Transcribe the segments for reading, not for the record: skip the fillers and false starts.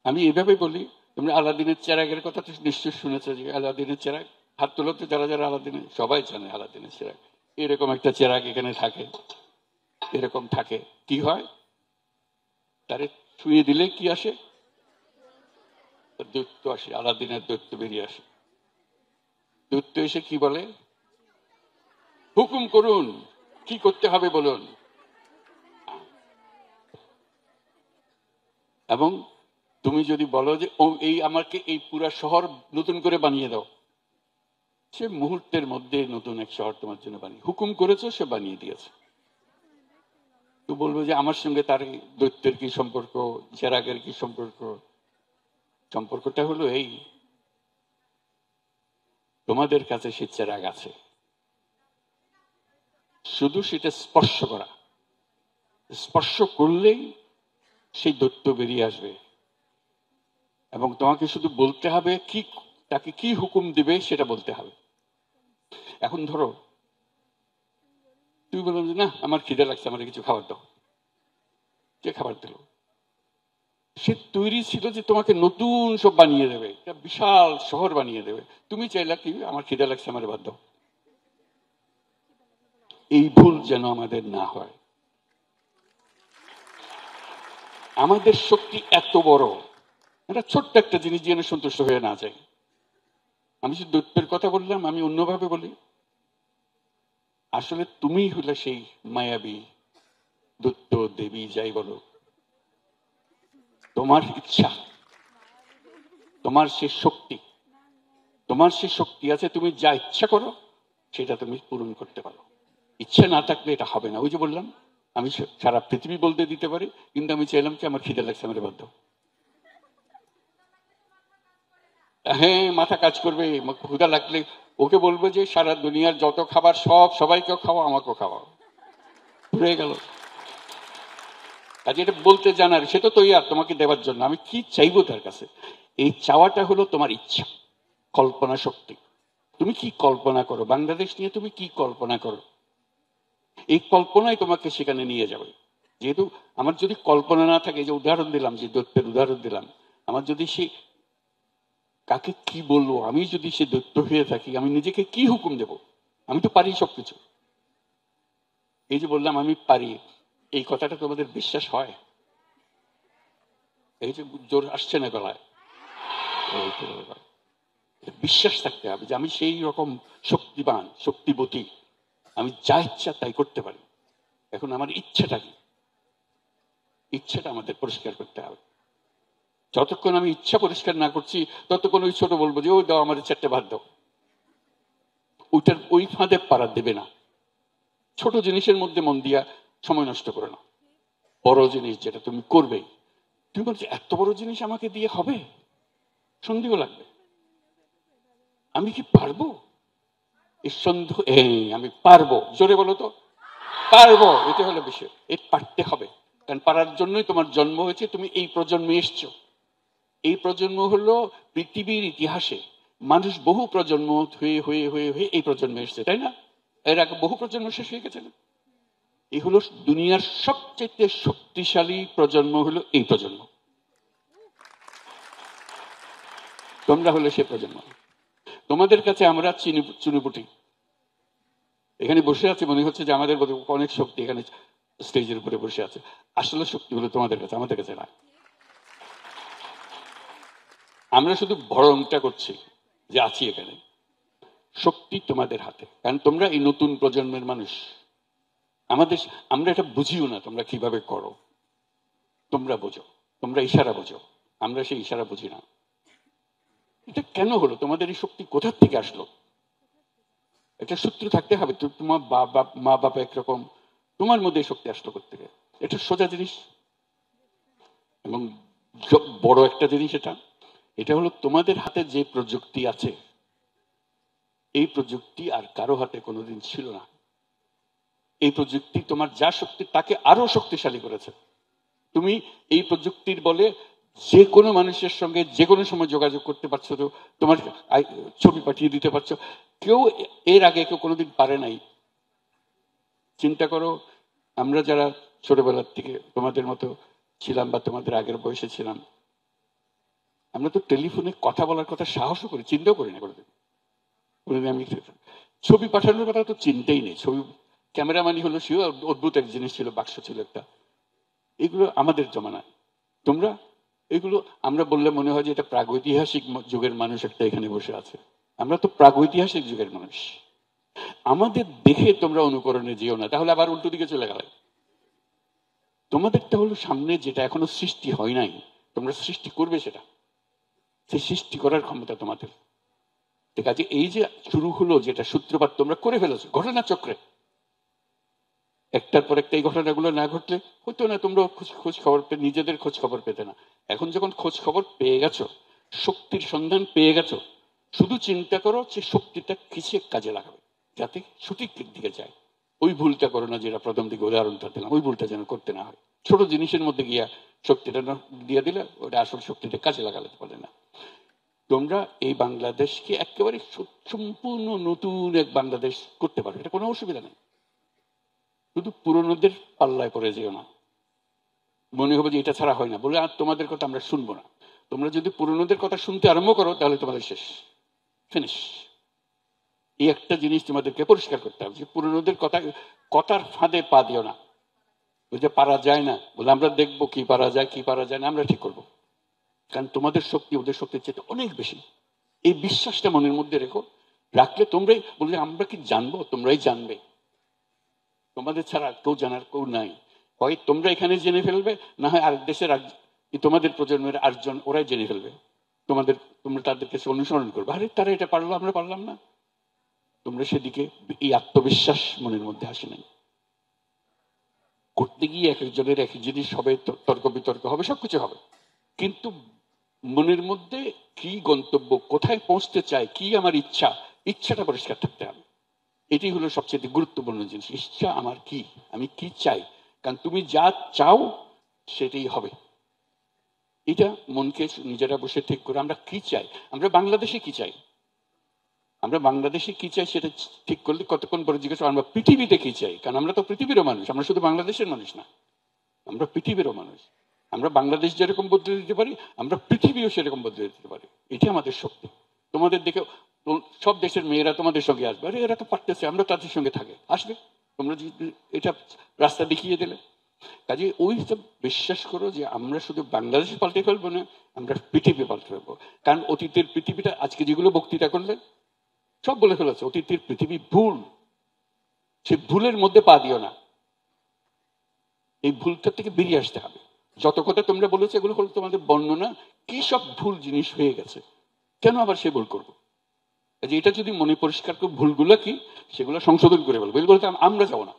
আমি এভাবে বলি, তোমরা আলাদিনের চেরাগের কথা তো নিশ্চয় শুনেছো, যে আলাদিনের চেরাগ, হাত তোলো তো যারা যারা আলাদিনের, সবাই জানে আলাদিনের চেরাগ। এরকম একটা চেরাগ এখানে থাকে, এরকম থাকে। কি হয়, তারে ছুঁয়ে দিলে কি আসে? দৈত্য আসে, আলাদিনের দৈত্য বেরিয়ে আসে। দৈত্য এসে কি বলে? হুকুম করুন, কি করতে হবে বলুন। এবং তুমি যদি বলো যে ও এই আমাকে এই পুরা শহর নতুন করে বানিয়ে দাও, সে মুহূর্তের মধ্যে নতুন এক শহর তোমার জন্য বানিয়ে, হুকুম করেছো, সে বানিয়ে দিয়েছে। তো বলবো যে আমার সঙ্গে তার দৈত্যের কি সম্পর্ক, চেরাগের কি সম্পর্ক? সম্পর্কটা হলো এই, তোমাদের কাছে সে চেরাগ আছে, শুধু সেটা স্পর্শ করা, স্পর্শ করলেই সেই দৈত্য বেরিয়ে আসবে। এবং তোমাকে শুধু বলতে হবে কি, তাকে কি হুকুম দিবে সেটা বলতে হবে। এখন ধরো তুমি বললাম যে না আমার খিদে লাগছে, আমার কিছু খাবার দাও, কে খাবার দিল? সে তৈরি ছিল যে তোমাকে নতুন সব বানিয়ে দেবে, একটা বিশাল শহর বানিয়ে দেবে। তুমি চাইলা কি, আমার খিদে লাগছে, আমার বাদ দাও। এই ভুল যেন আমাদের না হয়। আমাদের শক্তি এত বড়, এটা ছোট্ট একটা জিনিস যেন সন্তুষ্ট হয়ে না যায়। আমি যে দৈত্যের কথা বললাম, আমি অন্যভাবে বলি, আসলে তুমি হলে সেই মায়াবী দৈত্য, দেবী, যাই বলো, তোমার ইচ্ছা, তোমার সে শক্তি, তোমার সে শক্তি আছে, তুমি যা ইচ্ছা করো সেটা তুমি পূরণ করতে পারো। ইচ্ছা না থাকলে এটা হবে না। ওই যে বললাম, আমি সারা পৃথিবী বলতে দিতে পারি, কিন্তু আমি চাইলাম কি আমার খিদে লাগছে, আমার বাধ্য। হ্যাঁ, মাথা কাজ করবে, ক্ষুধা লাগলে ওকে বলবো যে সারা দুনিয়ার যত খাবার সব সবাইকেও খাওয়া, আমাকেও খাওয়াও, হয়ে গেল। কাজে এটা বলতে জানার, সে তো তৈরি তোমাকে দেওয়ার জন্য। আমি কি চাইবো তার কাছে? এই চাওয়াটা হলো তোমার ইচ্ছা, কল্পনা শক্তি। তুমি কি কল্পনা করো বাংলাদেশ নিয়ে, তুমি কি কল্পনা করো, এই কল্পনাই তোমাকে সেখানে নিয়ে যাবে। যেহেতু আমার যদি কল্পনা না থাকে, যে উদাহরণ দিলাম, যে দৈত্যের উদাহরণ দিলাম, আমার যদি সে কাকে কি বলবো, আমি যদি সে দৈত্য হয়ে থাকি, আমি নিজেকে কি হুকুম দেব? আমি তো পারি সবকিছু। এই যে বললাম আমি পারি, এই কথাটা তোমাদের বিশ্বাস হয়? এই যে জোর আসছে না গলায়, বিশ্বাস থাকতে হবে যে আমি সেই রকম শক্তিবান, শক্তিবতী, আমি যা ইচ্ছা তাই করতে পারি। এখন আমার ইচ্ছাটা কি? ইচ্ছাটা আমাদের পরিষ্কার করতে হবে। যতক্ষণ আমি ইচ্ছা পরিষ্কার না করছি, ততক্ষণ ওই ছোট বলবো যে ওই দাও আমার চারটে ভাত দাও, ওইটার ওই ফাঁদে পাড়া দেবে না। ছোট জিনিসের মধ্যে মন দিয়া সময় নষ্ট করে না। বড় জিনিস যেটা তুমি করবেই, তুমি বলছো এত বড় জিনিস আমাকে দিয়ে হবে, সন্দেহ লাগবে, আমি কি পারবো? এই সন্দেহ, আমি পারবো, জোরে বলো তো, পারবো, এটা হলো বিষয়। এই পারতে হবে, কারণ পারার জন্যই তোমার জন্ম হয়েছে, তুমি এই প্রজন্মে এসছো। এই প্রজন্ম হলো পৃথিবীর ইতিহাসে মানুষ বহু প্রজন্ম হয়ে হয়ে হয়ে হয়ে এই প্রজন্মে এসছে, তাই না? এর আগে বহু প্রজন্ম শেষ হয়ে গেছে না? এই হলো দুনিয়ার সবচেয়ে শক্তিশালী প্রজন্ম, হলো এই প্রজন্ম। তোমরা হলে সে প্রজন্ম। তোমাদের কাছে আমরা চুনুপুটি, এখানে বসে আছে, মনে হচ্ছে যে আমাদের অনেক শক্তি এখানে স্টেজের উপরে বসে আছে। আসলে শক্তি হলো তোমাদের কাছে, আমাদের কাছে না। আমরা শুধু ভরংটা করছি যে আছি এখানে। শক্তি তোমাদের হাতে, কারণ তোমরা এই নতুন প্রজন্মের মানুষ। আমাদের, আমরা এটা বুঝিও না তোমরা কিভাবে করো, তোমরা বোঝো, তোমরা ইশারা বোঝো, আমরা সেই ইশারা বুঝি না। এটা কেন হলো? তোমাদের এই শক্তি কোথা থেকে আসলো? এটা সূত্র থাকতে হবে। তোমার মা বাবা একরকম, তোমার মধ্যে শক্তি আসলো করতে, এটা সোজা জিনিস। এবং বড় একটা জিনিস এটা, এটা হলো তোমাদের হাতে যে প্রযুক্তি আছে, এই প্রযুক্তি আর কারো হাতে কোনোদিন ছিল না। এই প্রযুক্তি তোমার যা শক্তি তাকে আরো শক্তিশালী করেছে। তুমি এই প্রযুক্তির বলে যে কোনো মানুষের সঙ্গে যে কোনো সময় যোগাযোগ করতে পারছো, তো তোমার ছবি পাঠিয়ে দিতে পারছো। কেউ এর আগে কেউ কোনোদিন পারে নাই। চিন্তা করো, আমরা যারা ছোটবেলার থেকে তোমাদের মতো ছিলাম বা তোমাদের আগের বয়সে ছিলাম, আমরা তো টেলিফোনে কথা বলার কথা সাহসও করি, চিন্তাও করি না কোনোদিন। আমি ছবি পাঠানোর কথা তো চিন্তাই নেই। ছবি ক্যামেরাম্যানই হলো, সেও অদ্ভুত এক জিনিস ছিল, বাক্স ছিল একটা। এগুলো আমাদের জমানায়। তোমরা এগুলো আমরা বললে মনে হয় যে এটা প্রাগৈতিহাসিক যুগের মানুষ একটা এখানে বসে আছে। আমরা তো প্রাগৈতিহাসিক যুগের মানুষ। আমাদের দেখে তোমরা অনুকরণে যেও না, তাহলে আবার উল্টো দিকে চলে গেলে। তোমাদেরটা হলো সামনে যেটা এখনো সৃষ্টি হয় নাই, তোমরা সৃষ্টি করবে সেটা। সেই সৃষ্টি করার ক্ষমতা তোমাদের। ঠিক আছে, এই যে শুরু হলো যেটা সূত্রপাত তোমরা করে ফেলেছো ঘটনা চক্রে, একটার পর একটা এই ঘটনাগুলো না ঘটলে হইতো না। তোমরা খোঁজ খবর নিজেদের খোঁজ খবর পেতে না। এখন যখন খোঁজ খবর পেয়ে গেছো, শক্তির সন্ধান পেয়ে গেছো, শুধু চিন্তা করো যে শক্তিটা কিসে কাজে লাগাবে যাতে সঠিক দিকে যায়। ওই ভুলটা করো না যেটা প্রথম দিকে উদাহরণটা দিলাম, ওই ভুলটা যেন করতে না হয়। ছোট জিনিসের মধ্যে গিয়া শক্তিটা দিয়ে দিলে ওটা আসল শক্তিটা কাজে লাগাতে পারে না। তোমরা এই বাংলাদেশকে একেবারে সম্পূর্ণ নতুন এক বাংলাদেশ করতে পারো, এটা কোনো অসুবিধা নেই। শুধু পুরনোদের পাল্লায় পড়ে যেও না, মনে হবে যে এটা ছাড়া হয় না বলে আর তোমাদের কথা আমরা শুনবো না। তোমরা যদি পুরনোদের কথা শুনতে আরম্ভ করো তাহলে তোমাদের শেষ, ফিনিশ। এই একটা জিনিস তোমাদেরকে পরিষ্কার করতে হবে যে পুরনোদের কথার ফাঁদে পা দিও না। ওই যে পারা যায় না বলে আমরা দেখবো কি পারা যায় কি পারা যায় না আমরা ঠিক করবো। কারণ তোমাদের শক্তি ওদের শক্তির চেয়ে অনেক বেশি। এই বিশ্বাসটা মনের মধ্যে রেখো, রাখলে তোমরাই বললে আমরা কি জানবো, তোমরাই জানবে। তোমাদের ছাড়া কেউ জানার কেউ নাই। হয় তোমরা এখানে জেনে ফেলবে, না হয় আরেক দেশের তোমাদের প্রজন্মের আরেকজন ওরাই জেনে ফেলবে। তোমরা তাদের কাছে অনুসরণ করবে, আরে তারা এটা পারলো আমরা পারলাম না। তোমরা সেদিকে এই আত্মবিশ্বাস মনের মধ্যে আসে নাই। করতে গিয়ে এক একজনের এক জিনিস হবে, তর্ক বিতর্ক হবে, সবকিছু হবে, কিন্তু মনের মধ্যে কি গন্তব্য, কোথায় পৌঁছতে চাই, কি আমার ইচ্ছাটা পরিষ্কার থাকতে হবে। এটি হলো সবচেয়ে গুরুত্বপূর্ণ জিনিস। ইচ্ছা আমার কি, আমি কি চাই। কারণ তুমি যা চাও সেটাই হবে। এটা মনকে নিজেরা বসে ঠিক করে আমরা কি চাই, আমরা বাংলাদেশে কি চাই, আমরা বাংলাদেশে কি চাই সেটা ঠিক করলে কতক্ষণ পরে জিজ্ঞেস আমরা পৃথিবীতে কি চাই। কারণ আমরা তো পৃথিবীরও মানুষ, আমরা শুধু বাংলাদেশের মানুষ না, আমরা পৃথিবীরও মানুষ। আমরা বাংলাদেশ যেরকম বদলে দিতে পারি, আমরা পৃথিবীও সেরকম বদলে দিতে পারি। এটি আমাদের শক্তি। তোমাদের দেখে সব দেশের মেয়েরা তোমাদের সঙ্গে আসবে, আরে এরা তো পারতেছে, আমরা তাদের সঙ্গে থাকে আসবে। তোমরা এটা রাস্তা দেখিয়ে দিলে। কাজে ওই সব বিশ্বাস করো যে আমরা শুধু বাংলাদেশ পাল্টে ফেলবো না, আমরা পৃথিবী পাল্টে ফেলবো। কারণ অতীতের পৃথিবীটা আজকে যেগুলো বক্তৃতা করলেন সব বলে ফেলেছে, অতীতের পৃথিবী ভুল। সে ভুলের মধ্যে পা দিও না, এই ভুলটা থেকে বেরিয়ে আসতে হবে। যত কথা তোমরা বলেছো এগুলো হলো তোমাদের বর্ণনা, কি সব ভুল জিনিস হয়ে গেছে, কেন আবার সে ভুল করবো। এটা যদি মনে পরিষ্কার করে ভুলগুলো কি সেগুলো সংশোধন করে বলবো। বলতে আমরা যাবো না,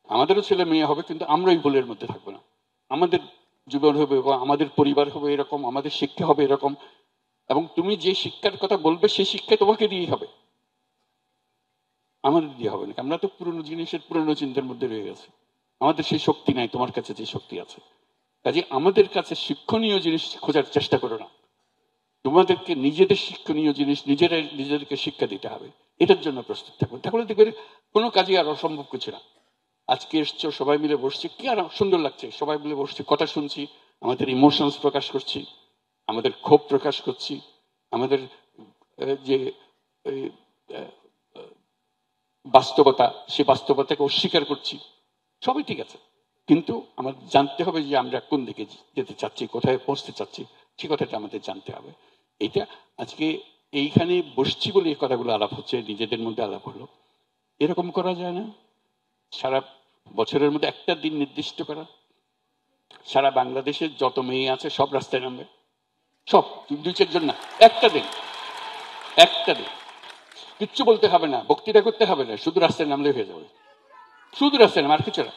আমাদেরও ছেলে মেয়ে হবে, কিন্তু আমরা এই ভুলের মধ্যে থাকবো না। আমাদের জীবন হবে বা আমাদের পরিবার হবে এরকম, আমাদের শিক্ষা হবে এরকম, এবং তুমি যে শিক্ষার কথা বলবে সেই শিক্ষা তোমাকে দিয়েই হবে, আমাদের দিয়ে হবে না। আমরা তো পুরনো জিনিসের পুরনো চিন্তার মধ্যে রয়ে গেছে, আমাদের সেই শক্তি নাই, তোমার কাছে যে শক্তি আছে। কাজে আমাদের কাছে শিক্ষণীয় জিনিস খোঁজার চেষ্টা করো না, তোমাদেরকে নিজেদের শিক্ষণীয় জিনিস নিজেদেরকে শিক্ষা দিতে হবে। এটার জন্য প্রস্তুত থাকবে, তাহলে দেখবে কোনো কাজই আর অসম্ভব কিছু না। আজকে এসছো সবাই মিলে বসছি, কি আর সুন্দর লাগছে, সবাই মিলে বসছি, কথা শুনছি, আমাদের ইমোশনস প্রকাশ করছি, আমাদের ক্ষোভ প্রকাশ করছি, আমাদের যে বাস্তবতা সে বাস্তবতাকে অস্বীকার করছি, সবই ঠিক আছে। কিন্তু আমাদের জানতে হবে যে আমরা কোন দিকে যেতে চাচ্ছি, কোথায় পৌঁছতে চাচ্ছি, সে কথাটা আমাদের জানতে হবে। এটা আজকে এইখানে বসছি বলে এই কথাগুলো আলাপ হচ্ছে, নিজেদের মধ্যে আলাপ হলো। এরকম করা যায় না সারা বছরের মধ্যে একটা দিন নির্দিষ্ট করা, সারা বাংলাদেশের যত মেয়ে আছে সব রাস্তায় নামবে, সব, 2-4 জন না, একটা দিন কিচ্ছু বলতে হবে না, বক্তৃতা করতে হবে না, শুধু রাস্তায় নামলে হয়ে যাবে, শুধু রাস্তায় নাম, আর কিছু না।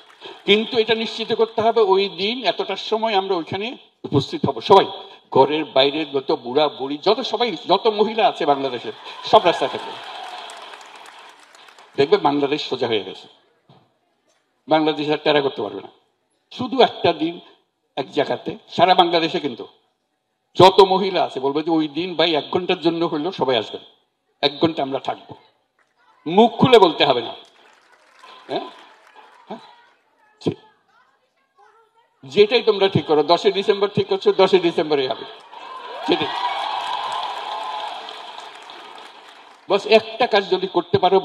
কিন্তু এটা নিশ্চিত করতে হবে ওই দিন এতটার সময় আমরা ওইখানে উপস্থিত হব, সবাই, ঘরের বাইরের যত বুড়া বুড়ি যত মহিলা আছে বাংলাদেশের সব রাস্তায় থাকবে। দেখবে বাংলাদেশ সোজা হয়ে গেছে, বাংলাদেশ আর টেরা করতে পারবে না। শুধু একটা দিন এক জায়গাতে সারা বাংলাদেশে, কিন্তু যত মহিলা আছে বলবে যে ওই দিন ভাই 1 ঘন্টার জন্য হইলেও সবাই আসবেন, 1 ঘন্টা আমরা থাকবো, মুখ খুলে বলতে হবে না। হ্যাঁ, যেটাই তোমরা ঠিক করো, 10 ডিসেম্বর ঠিক করছো, 10 ডিসেম্বরে হবে, সেটাই। বাস একটা কাজ যদি করতে পারো,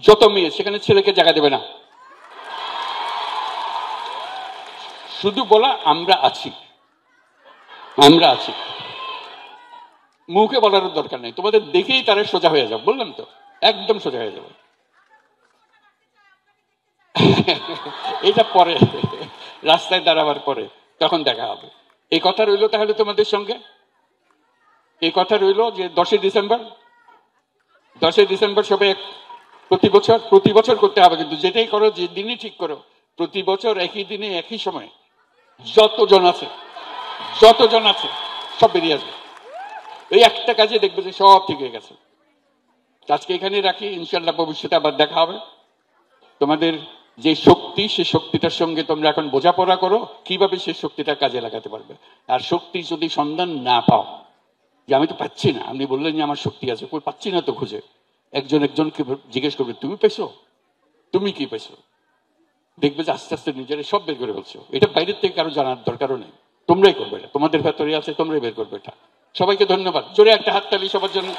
যত মেয়ে সেখানে ছেলেকে জায়গা দেবে না, শুধু বলা আমরা আছি, আমরা আছি। মুখে বলার দরকার নেই, তোমাদের দেখেই তারা সোজা হয়ে যাবে। বললাম তো, একদম সোজা হয়ে যাবে। এটা পরে, রাস্তায় দাঁড়াবার পরে তখন দেখা হবে। এই কথা রইল তাহলে তোমাদের সঙ্গে, এই কথা রইল যে 10ই ডিসেম্বর, 10ই ডিসেম্বর সবাই প্রতি বছর করতে হবে, কিন্তু যেটাই করো, যে দিনই ঠিক করো, প্রতি বছর একই দিনে একই সময় যতজন আছে সব বেরিয়ে আসবে। এই একটা কাজে দেখবে যে সব ঠিক হয়ে গেছে। আজকে এখানে রাখি, ইনশাল্লাহ ভবিষ্যতে আবার দেখা হবে। তোমাদের যে শক্তি, সে শক্তিটার সঙ্গে তোমরা এখন বোঝাপড়া করো কিভাবে সেই শক্তিটা কাজে লাগাতে পারবে। আর শক্তি যদি সন্ধান না পাও, যে আমি তো পাচ্ছি না, আপনি বললেন যে আমার শক্তি আছে, কই পাচ্ছি না তো, খুঁজে একজনকে জিজ্ঞেস করবে তুমি পেয়েছো, তুমি কি পেয়েছো, দেখবে যে আস্তে আস্তে নিজেরা সব বের করে ফেলছো। এটা বাইরের থেকে কারো জানার দরকারও নেই, তোমরাই করবে এটা, তোমাদের ভেতরে আছে, তোমরাই বের করবে এটা। সবাইকে ধন্যবাদ, জোরে একটা হাততালি সবার জন্য।